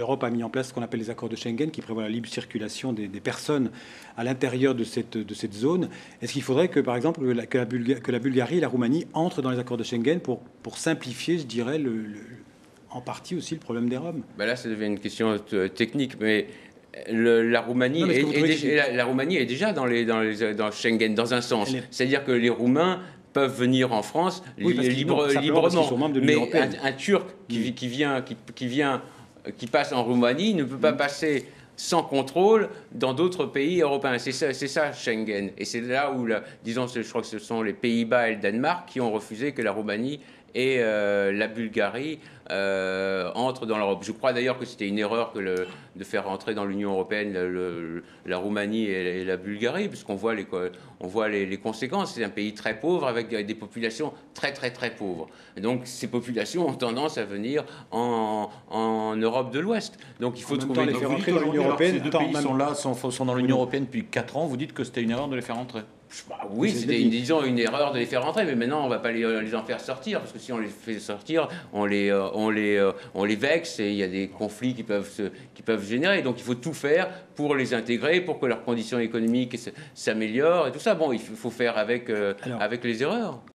l'Europe a mis en place ce qu'on appelle les accords de Schengen, qui prévoient la libre circulation des personnes à l'intérieur de cette zone. Est-ce qu'il faudrait que, par exemple, que la Bulgarie et la Roumanie entrent dans les accords de Schengen pour simplifier, je dirais, en partie aussi le problème des Roms? Ben là, ça devient une question technique, mais la Roumanie Non, mais la Roumanie est déjà dans Schengen, dans un sens. C'est-à-dire que les Roumains peuvent venir en France oui, librement. Sont membres de l'Union Mais européenne. un Turc qui passe en Roumanie ne peut pas passer sans contrôle dans d'autres pays européens. C'est ça Schengen. Et c'est là où, disons, je crois que ce sont les Pays-Bas et le Danemark qui ont refusé que la Roumanie et la Bulgarie entrent dans l'Europe. Je crois d'ailleurs que c'était une erreur de faire rentrer dans l'Union européenne la Roumanie et la Bulgarie, puisqu'on voit les conséquences. C'est un pays très pauvre avec des populations très pauvres. Et donc ces populations ont tendance à venir en Europe de l'Ouest. Donc il faut trouver les faire rentrer dans l'Union européenne. Ces deux pays sont dans l'Union européenne depuis 4 ans. Vous dites que c'était une erreur de les faire rentrer? Bah oui, c'était disons une erreur de les faire rentrer, mais maintenant on ne va pas les en faire sortir, parce que si on les fait sortir, on les vexe et il y a des conflits qui peuvent générer. Donc il faut tout faire pour les intégrer, pour que leurs conditions économiques s'améliorent et tout ça. Bon, il faut faire avec les erreurs.